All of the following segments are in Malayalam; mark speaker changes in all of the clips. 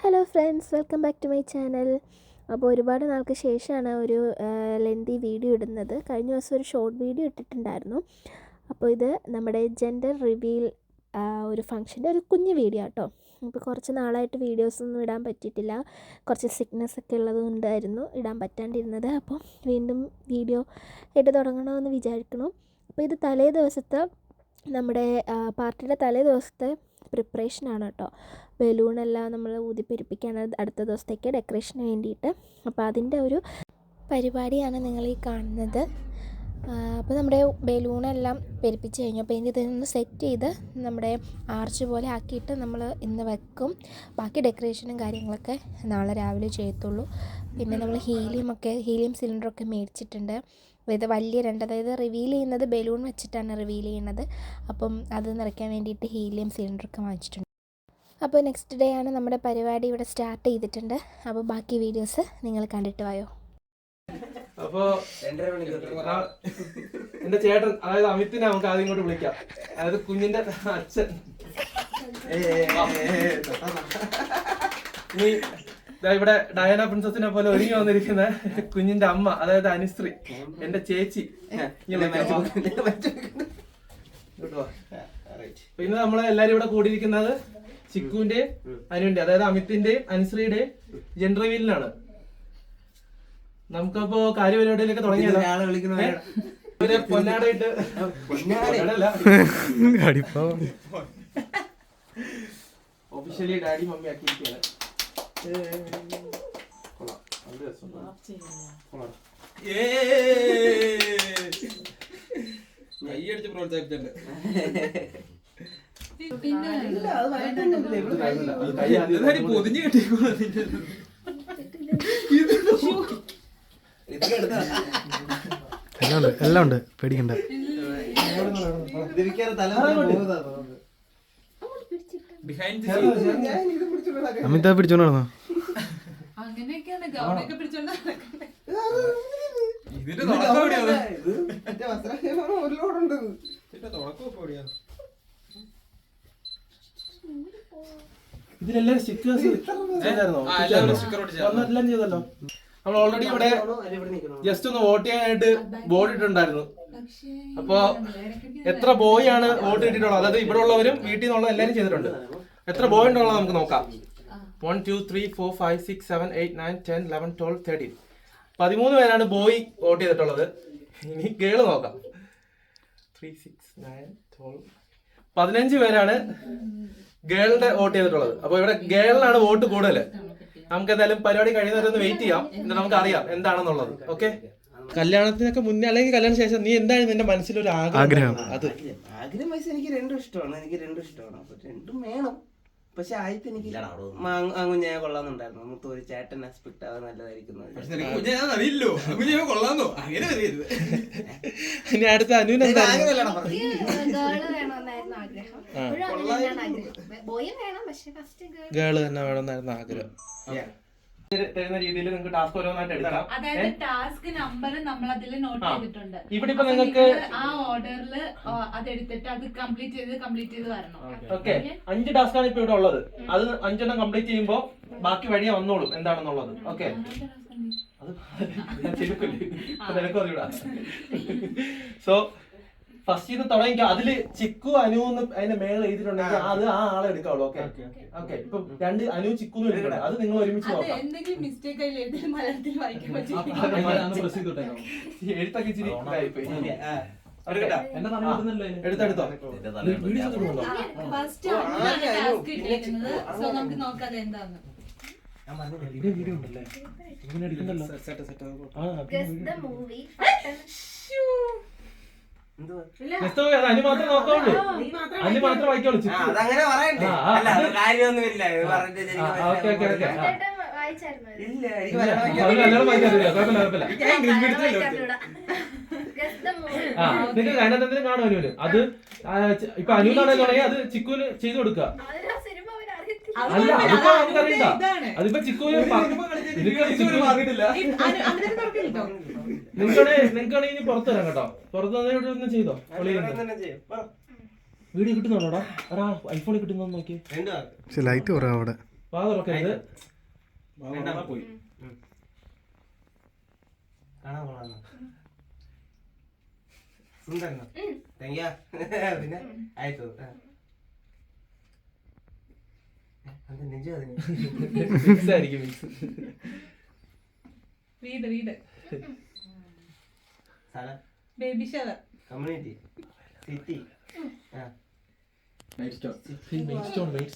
Speaker 1: Hello friends, welcome back to my channel. അപ്പോൾ ഒരുപാട് നാൾക്ക് ശേഷമാണ് ഒരു ലെന്തി വീഡിയോ ഇടുന്നത്. കഴിഞ്ഞ ദിവസം ഒരു ഷോർട്ട് വീഡിയോ ഇട്ടിട്ടുണ്ടായിരുന്നു. അപ്പോൾ ഇത് നമ്മുടെ ജെൻഡർ റിവീൽ ഒരു ഫംഗ്ഷൻ്റെ ഒരു കുഞ്ഞു വീഡിയോ കേട്ടോ. ഇപ്പോൾ കുറച്ച് നാളായിട്ട് വീഡിയോസൊന്നും ഇടാൻ പറ്റിയിട്ടില്ല. കുറച്ച് സിക്നെസ് ഒക്കെ ഉള്ളതുകൊണ്ടായിരുന്നു ഇടാൻ പറ്റാണ്ടിരുന്നത്. അപ്പോൾ വീണ്ടും വീഡിയോ ഇട്ട് തുടങ്ങണമെന്ന് വിചാരിക്കണം. അപ്പോൾ ഇത് തലേ ദിവസത്തെ നമ്മുടെ പാർട്ടിയുടെ തലേ ദിവസത്തെ പ്രിപ്പറേഷനാണ് കേട്ടോ. ബലൂണെല്ലാം നമ്മൾ ഊതിപ്പെരുപ്പിക്കാനാണ് അടുത്ത ദിവസത്തേക്ക് ഡെക്കറേഷന് വേണ്ടിയിട്ട്. അപ്പോൾ അതിൻ്റെ ഒരു പരിപാടിയാണ് നിങ്ങളീ കാണുന്നത്. അപ്പോൾ നമ്മുടെ ബലൂണെല്ലാം പെരുപ്പിച്ച് കഴിഞ്ഞു. അപ്പോൾ ഇതൊന്ന് സെറ്റ് ചെയ്ത് നമ്മുടെ ആർച്ച് പോലെ ആക്കിയിട്ട് നമ്മൾ ഇന്ന് വെക്കും. ബാക്കി ഡെക്കറേഷനും കാര്യങ്ങളൊക്കെ നാളെ രാവിലെ ചെയ്യത്തുള്ളൂ. പിന്നെ നമ്മൾ ഹീലിയം സിലിണ്ടറൊക്കെ മേടിച്ചിട്ടുണ്ട്. ഇത് വലിയ അതായത് റിവീൽ ചെയ്യുന്നത് ബലൂൺ വെച്ചിട്ടാണ് റിവീൽ ചെയ്യുന്നത്. അപ്പം അത് നിറയ്ക്കാൻ വേണ്ടിയിട്ട് ഹീലിയം സിലിണ്ടറൊക്കെ വാങ്ങിച്ചിട്ടുണ്ട്. അപ്പോൾ നെക്സ്റ്റ് ഡേ ആണ് നമ്മുടെ പരിപാടി ഇവിടെ സ്റ്റാർട്ട് ചെയ്തിട്ടുണ്ട്. അപ്പോൾ ബാക്കി വീഡിയോസ് നിങ്ങൾ കണ്ടിട്ട് വായോ.
Speaker 2: അപ്പോൾ എന്റെ ചേട്ടൻ, അതായത് അമിത്തിനെ നമുക്ക് ആദ്യം ഇങ്ങോട്ട് വിളിക്കാം. അതായത് കുഞ്ഞിന്റെ അച്ഛൻ. ഇനി ഇവിടെ ഡയാന പ്രിൻസസിനെ പോലെ ഒരുങ്ങി വന്നിരിക്കുന്ന കുഞ്ഞിന്റെ അമ്മ, അതായത് അനുശ്രീ, എന്റെ ചേച്ചി. ഇന്ന് നമ്മളെ എല്ലാരും ഇവിടെ കൂടിയിരിക്കുന്നത് ചിക്കുവിന്റെയും അനുവിന്റെയും, അതായത് അമിത്തിന്റെയും അനുശ്രീയുടെയും ജെൻഡർ റിവീലിനാണ്. നമുക്കപ്പോ കാര്യപരിപാടിയിലൊക്കെ തുടങ്ങിയാലോ. പൊന്നാടായിട്ട് ഒഫീഷ്യലി ഡാഡി മമ്മി ആക്കിയിരിക്കുകയാണ്. കൈയടിച്ച് പ്രോത്സാഹിപ്പിച്ചല്ലേ. പൊതിഞ്ഞു കിട്ടിക്കോ.
Speaker 3: എല്ലാം ഉണ്ട്, പേടിക്കണ്ട. അമിതാ പിടിച്ചോണ്ട് നടന്നോ?
Speaker 2: ഇതിലെല്ലാം സ്റ്റിക്കേഴ്സ് എല്ലാം ചെയ്തല്ലോ. നമ്മൾ ഓൾറെഡി ഇവിടെ ജസ്റ്റ് ഒന്ന് വോട്ട് ചെയ്യാനായിട്ട് ബോർഡ് ഇട്ടിട്ടുണ്ടായിരുന്നു. അപ്പൊ എത്ര ബോയ് ആണ് വോട്ട് ഇട്ടിട്ടുള്ളത്, അതായത് ഇവിടെ ഉള്ളവരും വീട്ടിൽ നിന്നുള്ള എല്ലാവരും ചെയ്തിട്ടുണ്ട്. എത്ര ബോയ് ഉണ്ടുള്ളത് നമുക്ക് നോക്കാം. 1 2 3 4 5 6 7 8 9 10 11 12 13 13 പേരാണ് ബോയ് വോട്ട് ചെയ്തിട്ടുള്ളത്. ഇനി ഗേള് നോക്കാം. 3 6 9 12 15 പേരാണ് ഗേളിന്റെ വോട്ട് ചെയ്തിട്ടുള്ളത്. അപ്പൊ ഇവിടെ ഗേളിനാണ് വോട്ട് കൂടുതൽ. നമുക്ക് എന്തായാലും പരിപാടി കഴിയുന്നവരെ ഒന്ന് വെയിറ്റ് ചെയ്യാം, എന്നിട്ട് നമുക്ക് അറിയാം എന്താണെന്നുള്ളത്. ഓക്കെ, കല്യാണത്തിനൊക്കെ മുന്നേ അല്ലെങ്കിൽ കല്യാണ ശേഷം നീ എന്താണ് നിന്റെ മനസ്സിലൊരു ആഗ്രഹം? അത്
Speaker 4: ആഗ്രഹം വയസ്സ് എനിക്ക് രണ്ടും ഇഷ്ടമാണ്. അപ്പൊ രണ്ടും വേണം. പക്ഷെ ആദ്യത്തെ എനിക്ക് കുഞ്ഞായ കൊള്ളാന്നുണ്ടായിരുന്നു. നമുക്ക് ഒരു ചേട്ടൻ എക്സ്പെക്ട് ആവാൻ നല്ലതായിരിക്കും.
Speaker 2: ഇനി അടുത്ത അനുവിന് എന്താ? ഗേള് തന്നെ വേണമെന്നായിരുന്നു ആഗ്രഹം. തരുന്ന രീതിയിൽ നിങ്ങൾക്ക് ടാസ്ക് ഓരോന്നായിട്ട് എടുക്കാം.
Speaker 5: അതായത് ടാസ്ക് നമ്പർ നമ്മൾ അതിൽ നോട്ട് ചെയ്തിട്ടുണ്ട്.
Speaker 2: ഇവിടെ ഇപ്പൊ നിങ്ങൾക്ക്
Speaker 5: ആ ഓർഡറിൽ അതെടുത്തിട്ട് അത് കംപ്ലീറ്റ് ചെയ്ത് വരണം.
Speaker 2: ഓക്കെ, 5 ടാസ്ക് ആണ് ഇപ്പൊ ഇവിടെ ഉള്ളത്. അത് 5 എണ്ണം കംപ്ലീറ്റ് ചെയ്യുമ്പോ ബാക്കി വഴിയെ വന്നോളും എന്താണെന്നുള്ളത്. ഓക്കെ, സോ ഫസ്റ്റ് ഇത് തുടങ്ങിക്കോ. അതില് ചിക്കു അനു അതിന്റെ മേലെ എഴുതിയിട്ടുണ്ടെങ്കിൽ അത് ആ ആളെ എടുക്കാവുള്ളൂ. ഓക്കെ ഓക്കെ, ഇപ്പൊ 2 അനു ചിക്കു എടുക്കണേ, അത് നിങ്ങൾ ഒരുമിച്ച് നോക്കാം. എഴുത്തൊക്കെ ഇച്ചിരി എടുത്തോ. വീഡിയോ ഉണ്ടല്ലേ, ഇങ്ങനെ എടുക്കണ്ടല്ലോ. അനു മാത്രം നോക്കാവുള്ളൂ, അനു മാത്രം വായിക്കോളൂ.
Speaker 4: അതങ്ങനെ പറയണ്ടേ? കാര്യമൊന്നുമില്ല.
Speaker 2: നിങ്ങൾക്ക് അതിനകത്തെന്തെങ്കിലും കാണും അനുവിന്. അത് ഇപ്പൊ അനുവിനാണെന്ന് തുടങ്ങി അത് ചിക്കുവിന് ചെയ്തു കൊടുക്കുക. അല്ല, അതിപ്പോ നമുക്കറിയണ്ട. അതിപ്പോ ചിക്കുവിന് നിങ്ങൾക്കാണെങ്കിൽ ഇനി പുറത്ത് തരാം കേട്ടോ. പുറത്ത് തന്നെ ചെയ്തോ. വീഡിയോ കിട്ടുന്നുണ്ടോടാ? ഐഫോണിൽ കിട്ടുന്നോ നോക്കി.
Speaker 3: ലൈറ്റ് കുറവാ അവിടെ.
Speaker 2: വാ തുറക്കരുത്.
Speaker 4: പോയി കാണാൻ കൊള്ളാം. സുന്ദരനോ? തേങ്ങ പിന്നെ ആയിട്ടോ അത് നെഞ്ചു അതിന്
Speaker 2: മിക്സ് ആയിരിക്കും മിക്സ്.
Speaker 5: വീട്
Speaker 4: സ്ഥലം
Speaker 5: baby shower
Speaker 4: community city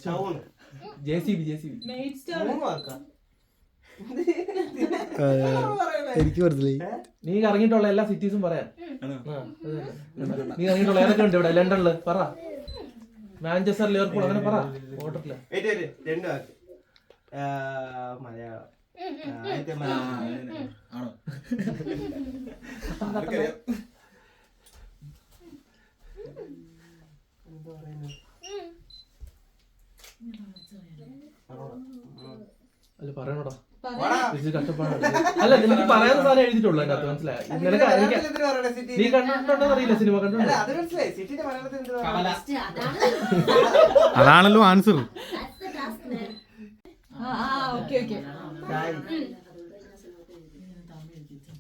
Speaker 2: town JCB
Speaker 5: made store
Speaker 3: എനിക്ക് മനസ്സിലായി.
Speaker 2: നീ ഇറങ്ങിയിട്ടുള്ള എല്ലാ സിറ്റീസും പറയാം. നീ ഇറങ്ങിയിട്ടുള്ള ഏതൊക്കെ ഉണ്ട് ഇവിടെ ലണ്ടനില്? പറ. മാഞ്ചസ്റ്റർ, ലിവർപൂൾ അങ്ങനെ പറ. ഓട്ടത്തില്
Speaker 4: രണ്ടു വാക്ക് മലയാളം ആദ്യത്തെ മലയാളം
Speaker 3: ആണോ?
Speaker 4: എന്താ പറയുന്നത്
Speaker 2: അല്ല പറയണോടാ,
Speaker 4: വാടാ.
Speaker 2: ഇത് കഷ്ടപ്പാടാണ്. അല്ല നിനക്ക് പറയാൻ സാധനം എഴുതിയിട്ടുള്ളൂ അതിനകത്ത്, മനസ്സിലായി? നിനക്ക് നീ കണ്ടിട്ടുണ്ടോ അറിയില്ല, സിനിമ കണ്ടിട്ടുണ്ടോ?
Speaker 3: അതാണല്ലോ ആൻസർ.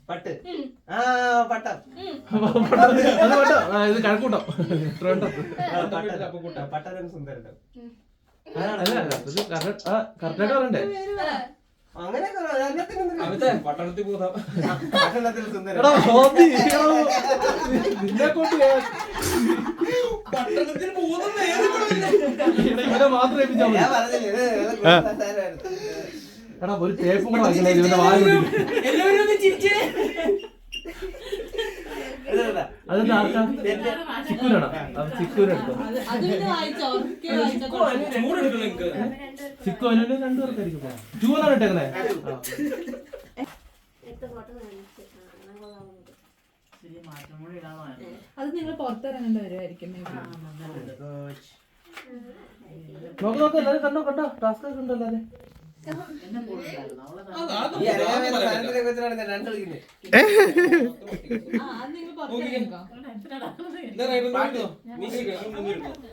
Speaker 4: പട്ട് പട്ടം
Speaker 2: അത് കേട്ടോ, ഇത് കഴക്കൂട്ടം.
Speaker 4: പട്ടരം സുന്ദരൻ
Speaker 2: അല്ല ഇത് കറക്റ്റായിട്ട് പറയണ്ടേ?
Speaker 4: അങ്ങനെ
Speaker 2: പട്ടണത്തിൽ പോകാം.
Speaker 4: പട്ടണത്തിൽ സുന്ദരൻ
Speaker 2: എടാ ഹോബി നിന്നെ കൊണ്ട്
Speaker 4: പട്ടണത്തിൽ
Speaker 2: ഇവനെ മാത്രം ഏൽപ്പിച്ചാൽ മതി.
Speaker 4: ഞാൻ പറഞ്ഞില്ലേ
Speaker 2: എടാ ഒരു ടേപ്പും കൂടെ വായിക്കണേ ഇവന്റെ വായ അതെന്താ ആർക്കാ? സിക്കൂരാണോ? സിക്കൂരെടുത്തോ? സിക്കു അനുവിന് രണ്ടുപേർക്കായിരിക്കും. ജൂന്നാണ് ഇട്ടേക്കണേ.
Speaker 5: അത് നിങ്ങൾ പുറത്തിറങ്ങേണ്ട വരുമായിരിക്കും.
Speaker 2: നോക്ക് നോക്ക് എല്ലാരും കണ്ടോ ടാസ്ക് ഒക്കെ ഉണ്ടോ എല്ലാരും?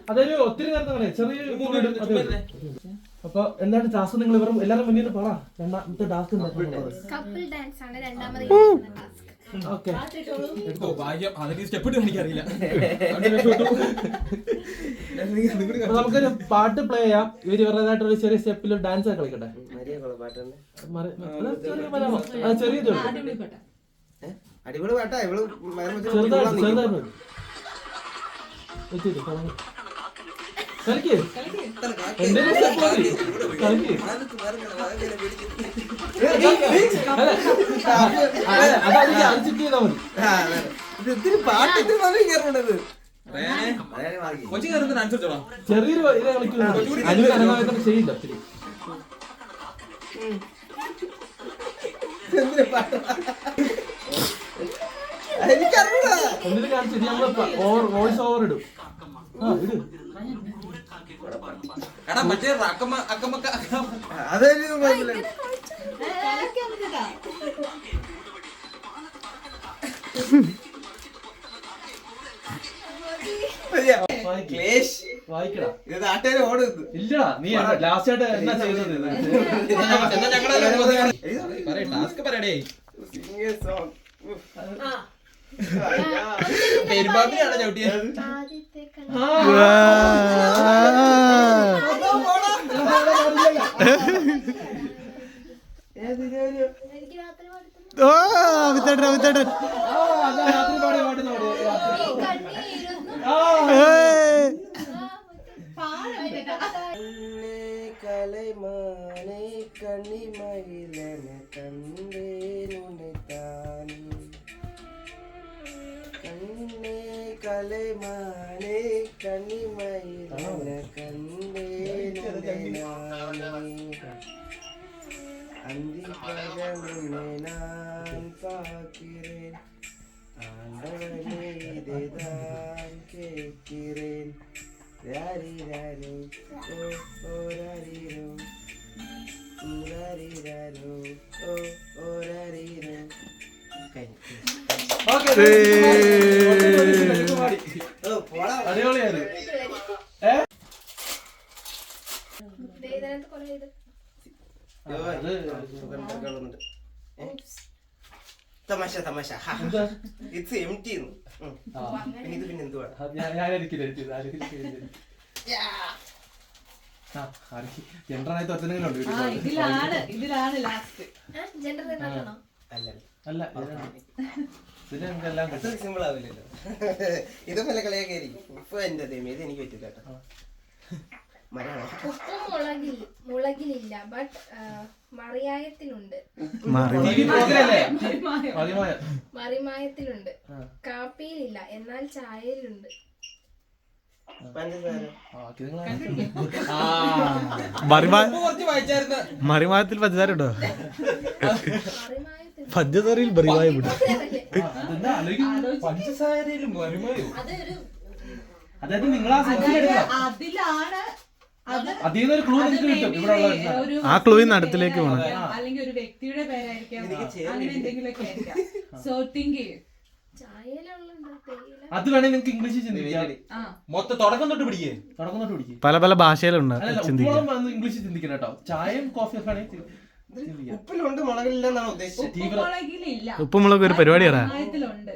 Speaker 2: അതൊരു ഒത്തിരി നേരത്തെ ചെറിയൊരു അപ്പൊ എന്താണ് ടാസ്ക്? നിങ്ങൾ ഇവരും എല്ലാരും മുന്നിൽ പറ. രണ്ടാമത്തെ ടാസ്ക്
Speaker 1: കപ്പിൾ ഡാൻസ് ആണ് രണ്ടാമത് ടാസ്ക്.
Speaker 2: ഓക്കെ നമുക്കൊരു പാട്ട് പ്ലേ ചെയ്യാം. ഇവര് ഇവരുടേതായിട്ട് ഒരു ചെറിയ സ്റ്റെപ്പിൽ ഡാൻസ് ഒക്കെ കളിക്കട്ടെ. ചെറിയത്
Speaker 4: അടിപൊളി പാട്ടാ ഇവള്
Speaker 2: ചെറുതായിട്ട് കളിക്ക്. എന്തെങ്കിലും step മതി. കളിക്ക്. അതായിരിക്കും അടിച്ചിട്ട് ചെയ്താൽ മതി.
Speaker 4: പാട്ട് കയറേണ്ടത്
Speaker 2: ചെറിയൊരു ഇത് കളിക്കുന്നു. അതിന് അനങ്ങാൻ ചെയ്യില്ല ഒത്തിരി.
Speaker 4: എനിക്കറിയില്ല
Speaker 2: എന്തിനും കാണിച്ചിട്ട് ഞങ്ങള് വോയിസ് ഓവർ ഇടും. ഇട്.
Speaker 4: അതൊരു കുഴപ്പമില്ല.
Speaker 2: വായിക്കടാ.
Speaker 4: ഇത് നാട്ടുകാർ ഓടുന്നു.
Speaker 2: ഇല്ലടാ നീ ലാസ്റ്റ് ആയിട്ട് എന്നാ ചെയ്തത്? ടാസ്ക് പറയടേ. പെരുമ്പാമ്പിനാണോ ചവിട്ടിയത്?
Speaker 3: ഓ വിത്തേട്ടൻ വിത്തേട്ടൻ.
Speaker 4: കലൈമാനെ കണ്ണിമയിലന കണ്ടേനുത്താനി കണ്ണേ കലൈമാനെ കണ്ണിമയിലന കണ്ടേനുത്താനി അന്തിപകമുന്നെ நான் பார்க்கிறேன் ஆண்டவனே இதைதான் கேட்கிறேன் ராரிராரோ ஓ ஓ ராரிரோ ராரிராரோ ஓ ஓ ராரிரோ
Speaker 2: അടിപൊളിയായിരുന്നു.
Speaker 4: തമാശ തമാശ ഇറ്റ്സ് എംറ്റി പിന്നെ ഇത് പിന്നെ എന്തുവാ
Speaker 2: ജനറലായി തൊറ്റനെങ്കിലും
Speaker 5: ഇതിലാണ് ലാസ്റ്റ്.
Speaker 1: ജെൻഡർ ആണോ?
Speaker 2: അല്ല ഇതിനെല്ലാം
Speaker 4: അത്ര സിമ്പിൾ ആവില്ലല്ലോ. ഇതുപോലെ കളിയൊക്കെ ആയിരിക്കും. ഉപ്പ് എന്റെ ദൈവം ഇത് എനിക്ക് പറ്റില്ല കേട്ടോ. മലയാളം
Speaker 1: ഉപ്പും മുളകിലില്ല, ബട്ട് മറിയായത്തിലുണ്ട്. മറിമായത്തിലുണ്ട്. കാപ്പിയിലില്ല, എന്നാൽ ചായയിലുണ്ട്.
Speaker 4: പഞ്ചസാര
Speaker 3: മറിമായത്തിൽ പഞ്ചസാര ഉണ്ടോ?
Speaker 1: മറിമായത്തിൽ
Speaker 3: പഞ്ചസാരയിൽ മറിമായ
Speaker 2: പഞ്ചസാരയിലും
Speaker 1: അതൊരു
Speaker 2: അതായത് നിങ്ങൾ ആ
Speaker 5: അതിലാണ്
Speaker 2: അതിൽ നിന്നൊരു ക്ലൂ നിങ്ങൾക്ക് കിട്ടും ഇവിടെ ഉള്ള
Speaker 3: ആ ക്ലൂയിൽ നടത്തിലേക്ക് പോകണം.
Speaker 5: അല്ലെങ്കിൽ ഒരു വ്യക്തിയുടെ പേരായിരിക്കാം, അങ്ങനെ എന്തെങ്കിലുമൊക്കെ ആയിരിക്കാം. സോ തിങ്ക് ചെയ്യും.
Speaker 1: ചായയിലുള്ള തേയില.
Speaker 2: അത് വേണേ നിങ്ങൾക്ക് ഇംഗ്ലീഷിൽ ചിന്തിക്കാം. മൊത്തം തുടക്കം തൊട്ട് പിടിക്കേ.
Speaker 3: പല പല ഭാഷയിലുണ്ട് ചിന്തിക്കാൻ.
Speaker 2: ഉപ്പും ഇംഗ്ലീഷിൽ ചിന്തിക്കണം കേട്ടോ. ചായയും കോഫിയും വേണമെങ്കിൽ ചിന്തിക്കാം.
Speaker 4: ഉപ്പിലുണ്ട് മുളകില്ല എന്നാണ് ഉദ്ദേശിച്ചത്.
Speaker 5: ഉപ്പുമുളകിലില്ല,
Speaker 3: ഉപ്പുമുളക് ഒരു പരിപാടിയാണ്.
Speaker 5: മറിമായത്തിലുണ്ട്.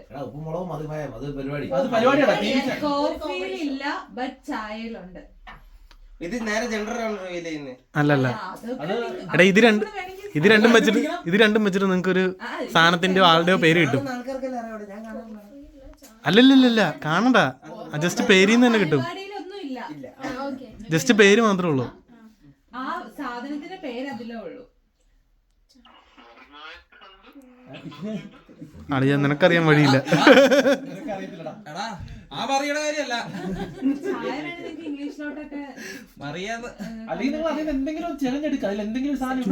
Speaker 2: അത് പരിപാടിയാണ്.
Speaker 5: കോഫിയിലില്ല, ബട്ട് ചായയിലുണ്ട്.
Speaker 4: ഇത് നേരെ ജെൻഡർ ആണ് റിവീൽ ചെയ്യുന്നത്.
Speaker 3: അല്ലല്ല എടാ ഇത് രണ്ടും വെച്ചിട്ട് നിങ്ങൾക്ക് ഒരു സാധനത്തിന്റെയോ ആളുടെയോ പേര് കിട്ടും.
Speaker 4: ആൾക്കാർക്കെല്ലാം അറിയാം. ഞാൻ കാണാൻ
Speaker 3: അല്ലല്ലല്ല കാണണ്ട, ജസ്റ്റ് പേരിന്ന് തന്നെ കിട്ടും.
Speaker 5: പരിപാടിയിലൊന്നും ഇല്ല.
Speaker 3: ജസ്റ്റ് പേര് മാത്രമേ ഉള്ളൂ.
Speaker 5: ആ സാധനത്തിന്റെ പേര് അതിലേ ഉള്ളൂ.
Speaker 3: അളിയ നിനക്കറിയാൻ വഴിയില്ല.
Speaker 6: ആ പറയണ കാര്യല്ല,
Speaker 5: ചായ വേണമെങ്കിൽ ഇംഗ്ലീഷിലോട്ടൊക്കെ
Speaker 2: അല്ലെങ്കിൽ നിങ്ങൾ അതിൽ എന്തെങ്കിലും ചെലഞ്ഞെടുക്കുക. അതിൽ എന്തെങ്കിലും സാധനം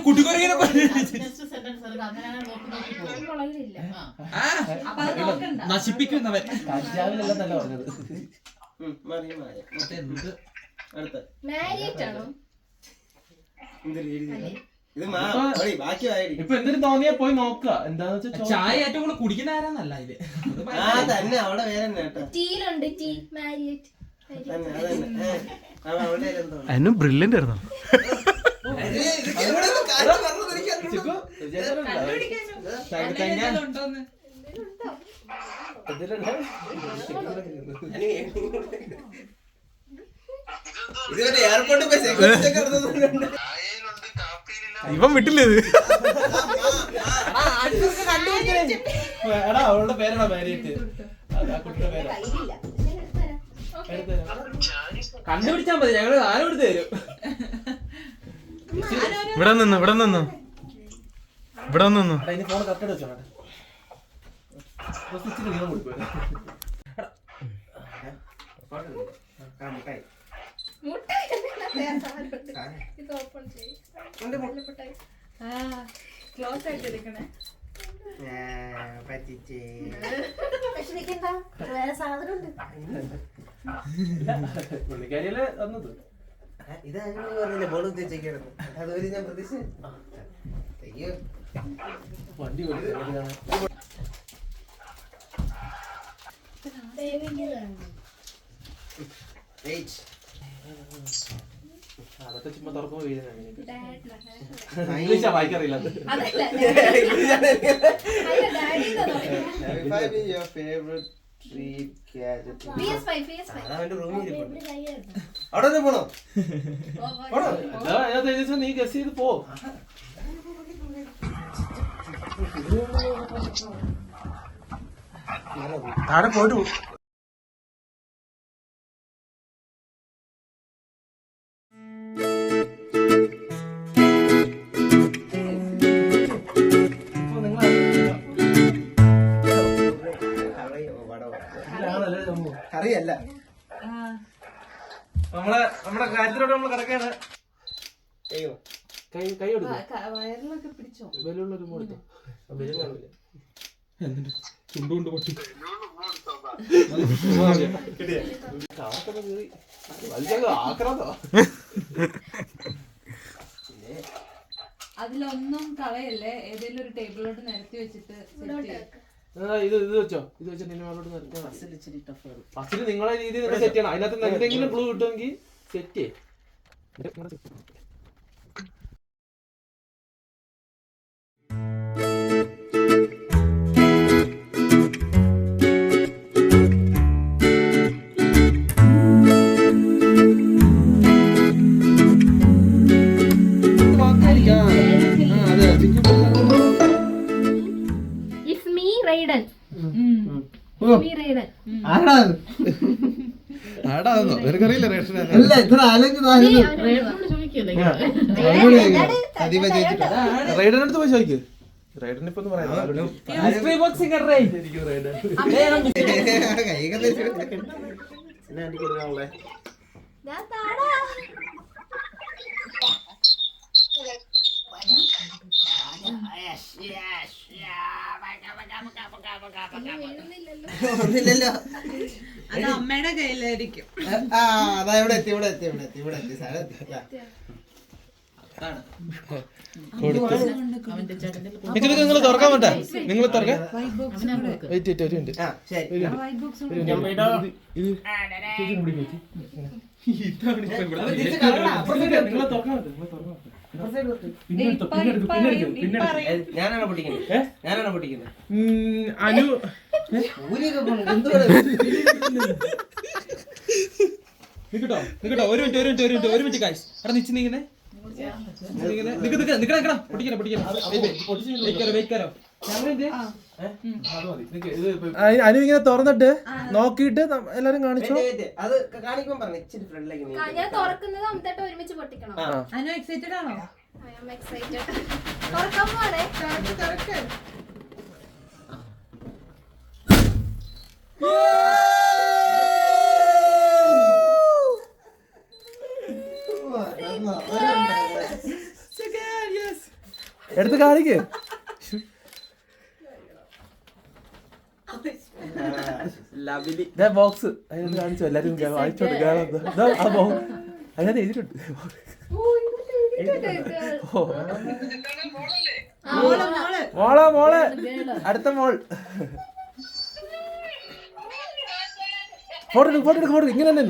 Speaker 6: കുട്ടിക്കൊരങ്ങനെ
Speaker 1: മുളകിലില്ല.
Speaker 5: അപ്പൊ അത് നോക്കണ്ട.
Speaker 6: നശിപ്പിക്കുന്നവൻ.
Speaker 2: കഞ്ചാവിലെല്ലാം നല്ല പറഞ്ഞത്.
Speaker 4: അടുത്ത
Speaker 1: മാരിയേറ്റ് ആണോ?
Speaker 4: ഇത് ബാക്കി ആയി.
Speaker 2: ഇപ്പൊ എന്തിനും തോന്നിയാ പോയി നോക്കുക. എന്താന്ന് വെച്ചാൽ
Speaker 6: ചായ ഏറ്റവും കൂടുതൽ കുടിക്കുന്ന ആരാന്നല്ല ഇത്.
Speaker 4: ആ തന്നെ അവിടെ വേറെ തന്നെ കേട്ടോ.
Speaker 1: ടീയിലുണ്ട്, ടീ മാരിയേറ്റ്.
Speaker 4: തന്നെ അതന്നെ. അവിടെ എന്തോ
Speaker 3: അതിനും ബ്രില്യന്റ് ആയിരുന്നു.
Speaker 5: ഉണ്ടോന്ന്
Speaker 4: ഇതുവരെ എയർപോർട്ടിൽ പോയി സെക്യൂരിറ്റി ഒക്കെ നടത്തുന്നുണ്ട്.
Speaker 3: ഇവൻ വിട്ടില്ലേ ഇത്?
Speaker 2: എടാ അവളുടെ പേരാണോ മാരിയേറ്റ്? ആ കുട്ടിയുടെ പേരാ.
Speaker 6: കണ്ടുപിടിച്ചാ മതി, ഞങ്ങള് ആരും എടുത്ത് തരും.
Speaker 3: ഇവിടെ നിന്ന്
Speaker 2: എടാ ഇനി ഫോൺ കറക്റ്റ് വെച്ചോട്ടെ. സ്വിച്ചിന് നീളം കൊടുക്കുക.
Speaker 1: ഇത് ഓപ്പൺ ചെയ്യും.
Speaker 5: ക്ലോസ് ആയിട്ട് എടുക്കണേ.
Speaker 1: വേറെ സാധനം ഉണ്ട്.
Speaker 2: പുള്ളിക്കാരിയല്ലേ തന്നത്.
Speaker 4: ഇതായിരുന്നു പറഞ്ഞില്ലേ ബോൾ ഉദ്ദേശിക്കുന്നത്. അതൊരു ഞാൻ പ്രതീക്ഷ
Speaker 2: വണ്ടി അതൊക്കെ ചുമ്മാ തുറക്കുമ്പോ വീഴുന്നതാണ്. ഇംഗ്ലീഷാ വായിക്കറിയില്ല.
Speaker 4: അവിടെ പോണോ?
Speaker 2: നീ ഗസ് ചെയ്ത് പോ.
Speaker 3: താഴെ പോയിട്ട്
Speaker 4: അറിയല്ല.
Speaker 2: നമ്മുടെ കാര്യത്തിലോട്ട് നമ്മൾ കിടക്കാണ്.
Speaker 4: അയ്യോ
Speaker 2: കൈ കൊടുക്കും.
Speaker 5: വയറിലൊക്കെ പിടിച്ചോ?
Speaker 2: ബലൂണൊരു മോടുത്തു.
Speaker 6: ചുണ്ടുകൊണ്ട് പൊട്ടി.
Speaker 5: അതിലൊന്നും കളയല്ലേ, ഏതെങ്കിലും ഒരു ടേബിളിലോട്ട് നിരത്തി വെച്ചിട്ട്
Speaker 2: ഇത് വെച്ചോ. ഇത് വെച്ചിട്ട് നിങ്ങളോട് ഫസ്റ്റിൽ നിങ്ങളെ രീതിയിൽ സെറ്റ് ചെയ്യണം. അതിനകത്ത് എന്തെങ്കിലും ക്ലൂ കിട്ടുമെങ്കിൽ സെറ്റ് ചെയ്യും.
Speaker 1: It's me ridden.
Speaker 3: ആടാന്നോ നിനക്കറിയില്ല റേഷൻ റൈഡറിന്റെ അടുത്ത് പോയി ചോദിക്ക്. റൈഡറിന് ഇപ്പൊ
Speaker 6: മിസ്റ്ററി ബോക്സിംഗ് റേ
Speaker 4: ഒന്നില്ലല്ലോ.
Speaker 5: അത് അമ്മയുടെ കയ്യിലായിരിക്കും.
Speaker 4: അതാ ഇവിടെ എത്തി സാധനം എത്തി.
Speaker 3: നിങ്ങൾ തുറക്കാൻ വേണ്ട, നിങ്ങൾ തുറക്കാൻ വെയിറ്റ് ചെയ്തിട്ട് ഒരു മിനിറ്റ്.
Speaker 4: ആ ശരി. ഞാനാണോ പൊട്ടിക്കുന്നത്?
Speaker 3: അനു
Speaker 6: നിക്കട്ടോ ഒരു മിനിറ്റ് ഗൈസ്. അവിടെ നിച്ച് നീങ്ങുന്നേ
Speaker 3: അനു ഇങ്ങനെ തുറന്നിട്ട് നോക്കിയിട്ട് എല്ലാരും കാണിച്ചോ.
Speaker 4: അത് കാണിക്കുമ്പോൾ പറഞ്ഞു ഇച്ചിരി ഫ്രണ്ടിലേക്ക്
Speaker 1: ഞാൻ തുറക്കുന്നത് അമ്മത്തേട്ട് ഒരുമിച്ച് പൊട്ടിക്കണം.
Speaker 5: അനു എക്സൈറ്റഡ് ആണോ?
Speaker 1: I am excited. തുറക്കാൻ പോണേ.
Speaker 3: എടുത്ത് കാണിക്ക്. ബോക്സ് അതിനകത്ത് കാണിച്ചോ, എല്ലാരും വായിച്ചോട്ട് കാണാം. അതിനകത്ത് എഴുതിയിട്ടുണ്ട്. മോളെ അടുത്ത മോൾ. ഫോട്ടോ എടുക്കും ഇങ്ങനെ തന്നെ